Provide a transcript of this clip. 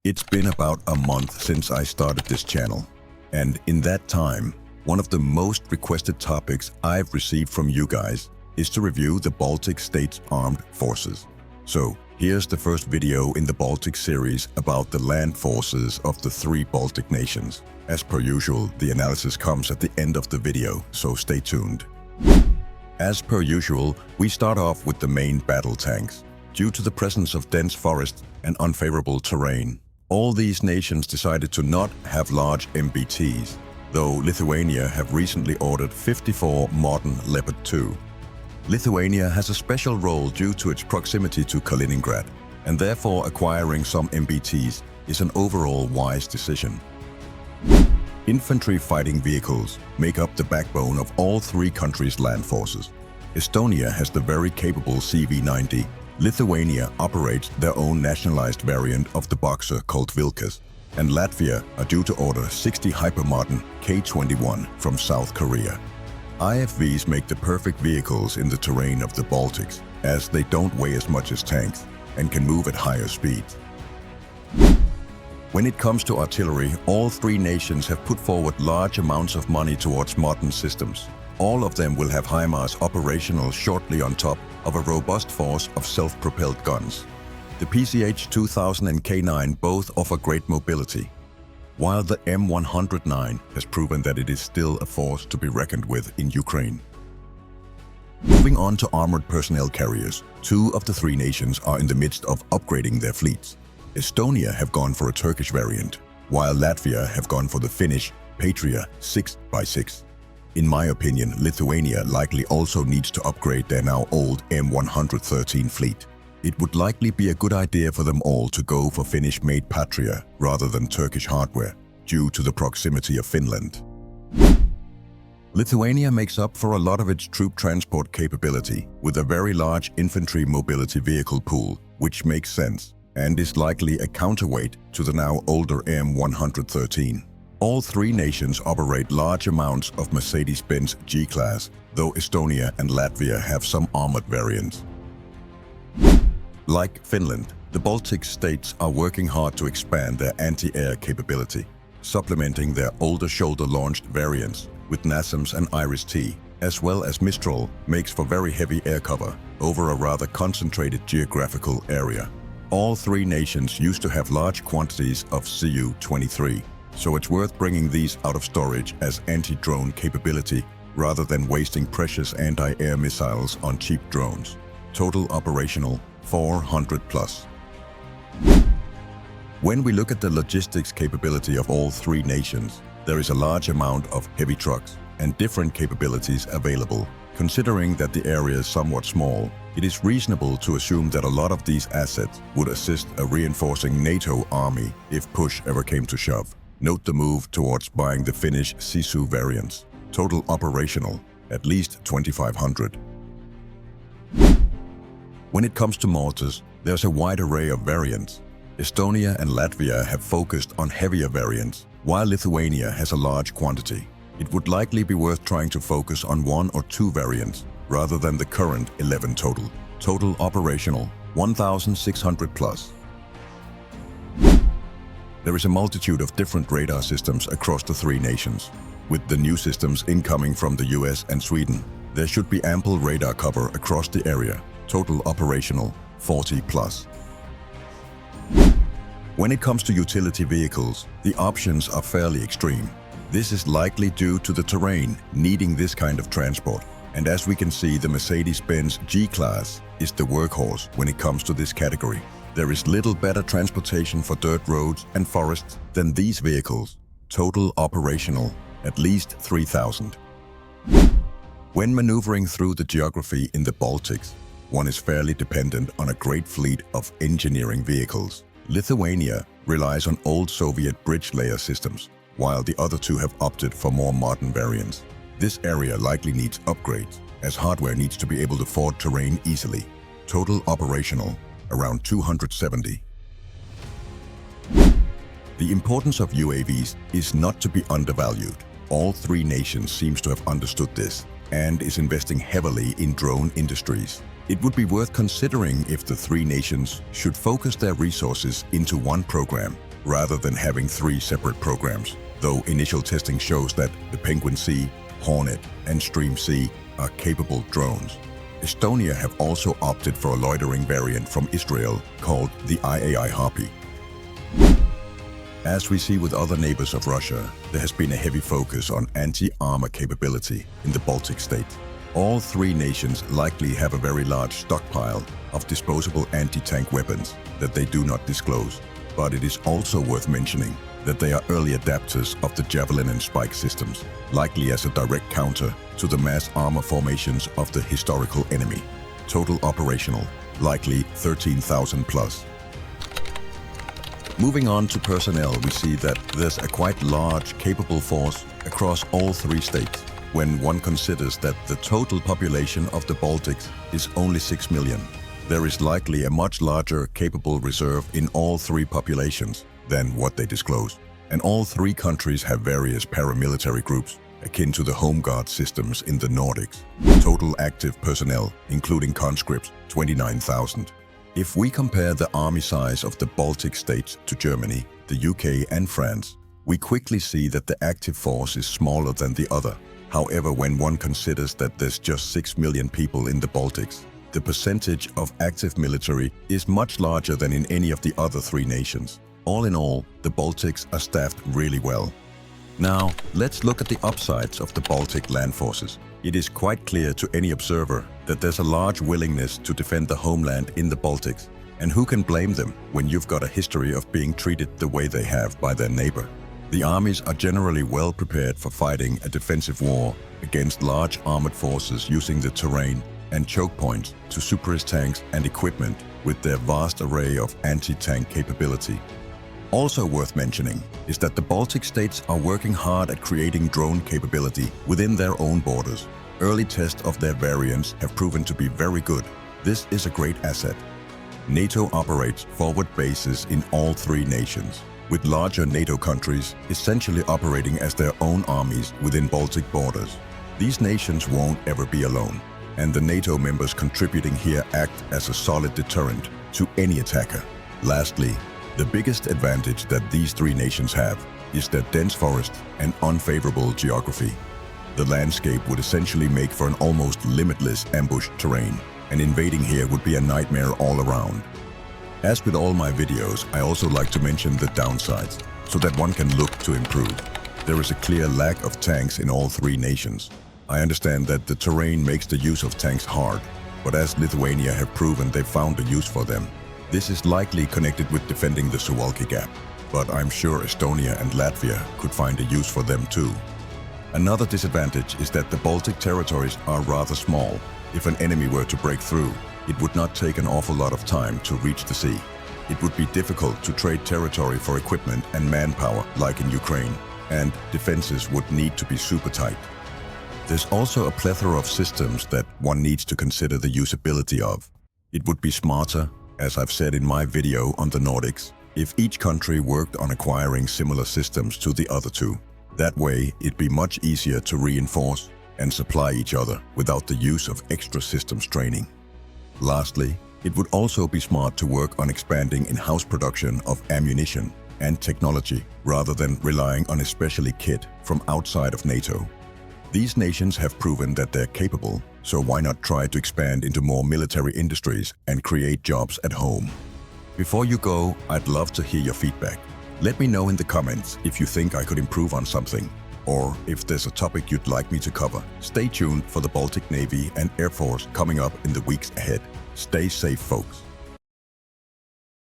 It's been about a month since I started this channel, and in that time, one of the most requested topics I've received from you guys is to review the Baltic states' armed forces. So here's the first video in the Baltic series about the land forces of the three Baltic nations. As per usual, the analysis comes at the end of the video, so stay tuned. As per usual, we start off with the main battle tanks. Due to the presence of dense forest and unfavorable terrain, all these nations decided to not have large MBTs, though Lithuania have recently ordered 54 modern Leopard 2. Lithuania has a special role due to its proximity to Kaliningrad, and therefore acquiring some MBTs is an overall wise decision. Infantry fighting vehicles make up the backbone of all three countries' land forces. Estonia has the very capable CV90. Lithuania operates their own nationalized variant of the Boxer called Vilkas, and Latvia are due to order 60 hypermodern K-21 from South Korea. IFVs make the perfect vehicles in the terrain of the Baltics, as they don't weigh as much as tanks and can move at higher speeds. When it comes to artillery, all three nations have put forward large amounts of money towards modern systems. All of them will have HIMARS operational shortly on top of a robust force of self-propelled guns. The PCH-2000 and K9 both offer great mobility, while the M109 has proven that it is still a force to be reckoned with in Ukraine. Moving on to armored personnel carriers, two of the three nations are in the midst of upgrading their fleets. Estonia have gone for a Turkish variant, while Latvia have gone for the Finnish Patria 6x6. In my opinion, Lithuania likely also needs to upgrade their now old M113 fleet. It would likely be a good idea for them all to go for Finnish-made Patria rather than Turkish hardware, due to the proximity of Finland. Lithuania makes up for a lot of its troop transport capability with a very large infantry mobility vehicle pool, which makes sense, and is likely a counterweight to the now older M113. All three nations operate large amounts of Mercedes-Benz G-Class, though Estonia and Latvia have some armored variants. Like Finland, the Baltic states are working hard to expand their anti-air capability, supplementing their older shoulder-launched variants with NASAMS and Iris-T, as well as Mistral makes for very heavy air cover over a rather concentrated geographical area. All three nations used to have large quantities of Cu-23. So it's worth bringing these out of storage as anti-drone capability rather than wasting precious anti-air missiles on cheap drones. Total operational 400 plus. When we look at the logistics capability of all three nations, there is a large amount of heavy trucks and different capabilities available. Considering that the area is somewhat small, it is reasonable to assume that a lot of these assets would assist a reinforcing NATO army if push ever came to shove. Note the move towards buying the Finnish Sisu variants. Total operational, at least 2,500. When it comes to mortars, there's a wide array of variants. Estonia and Latvia have focused on heavier variants, while Lithuania has a large quantity. It would likely be worth trying to focus on one or two variants, rather than the current 11 total. Total operational, 1,600 plus. There is a multitude of different radar systems across the three nations. With the new systems incoming from the US and Sweden, there should be ample radar cover across the area. Total operational, 40 plus. When it comes to utility vehicles, the options are fairly extreme. This is likely due to the terrain needing this kind of transport. And as we can see, the Mercedes-Benz G-Class is the workhorse when it comes to this category. There is little better transportation for dirt roads and forests than these vehicles. Total operational, at least 3,000. When maneuvering through the geography in the Baltics, one is fairly dependent on a great fleet of engineering vehicles. Lithuania relies on old Soviet bridge layer systems, while the other two have opted for more modern variants. This area likely needs upgrades, as hardware needs to be able to ford terrain easily. Total operational, around 270. The importance of UAVs is not to be undervalued. All three nations seems to have understood this and is investing heavily in drone industries. It would be worth considering if the three nations should focus their resources into one program rather than having 3 separate programs, though initial testing shows that the Penguin C, Hornet, and Stream C are capable drones. Estonia have also opted for a loitering variant from Israel called the IAI Harpy. As we see with other neighbors of Russia, there has been a heavy focus on anti-armor capability in the Baltic states. All 3 nations likely have a very large stockpile of disposable anti-tank weapons that they do not disclose, but it is also worth mentioning that they are early adapters of the Javelin and Spike systems, likely as a direct counter to the mass armor formations of the historical enemy. Total operational, likely 13,000 plus. Moving on to personnel, we see that there's a quite large, capable force across all 3 states, when one considers that the total population of the Baltics is only 6 million. There is likely a much larger, capable reserve in all 3 populations than what they disclose. And all 3 countries have various paramilitary groups, akin to the Home Guard systems in the Nordics. Total active personnel, including conscripts, 29,000. If we compare the army size of the Baltic states to Germany, the UK and France, we quickly see that the active force is smaller than the other. However, when one considers that there's just 6 million people in the Baltics, the percentage of active military is much larger than in any of the other 3 nations. All in all, the Baltics are staffed really well. Now, let's look at the upsides of the Baltic land forces. It is quite clear to any observer that there's a large willingness to defend the homeland in the Baltics. And who can blame them when you've got a history of being treated the way they have by their neighbor? The armies are generally well prepared for fighting a defensive war against large armored forces using the terrain and choke points to suppress tanks and equipment with their vast array of anti-tank capability. Also worth mentioning is that the Baltic states are working hard at creating drone capability within their own borders. Early tests of their variants have proven to be very good. This is a great asset. NATO operates forward bases in all 3 nations, with larger NATO countries essentially operating as their own armies within Baltic borders. These nations won't ever be alone, and the NATO members contributing here act as a solid deterrent to any attacker. Lastly, the biggest advantage that these 3 nations have is their dense forest and unfavorable geography. The landscape would essentially make for an almost limitless ambush terrain, and invading here would be a nightmare all around. As with all my videos, I also like to mention the downsides, so that one can look to improve. There is a clear lack of tanks in all 3 nations. I understand that the terrain makes the use of tanks hard, but as Lithuania have proven they've found a use for them. This is likely connected with defending the Suwalki Gap, but I'm sure Estonia and Latvia could find a use for them too. Another disadvantage is that the Baltic territories are rather small. If an enemy were to break through, it would not take an awful lot of time to reach the sea. It would be difficult to trade territory for equipment and manpower like in Ukraine, and defenses would need to be super tight. There's also a plethora of systems that one needs to consider the usability of. It would be smarter, as I've said in my video on the Nordics, if each country worked on acquiring similar systems to the other 2. That way, it'd be much easier to reinforce and supply each other without the use of extra systems training. Lastly, it would also be smart to work on expanding in-house production of ammunition and technology rather than relying on especially kit from outside of NATO. These nations have proven that they're capable, so why not try to expand into more military industries and create jobs at home? Before you go, I'd love to hear your feedback. Let me know in the comments if you think I could improve on something, or if there's a topic you'd like me to cover. Stay tuned for the Baltic Navy and Air Force coming up in the weeks ahead. Stay safe, folks.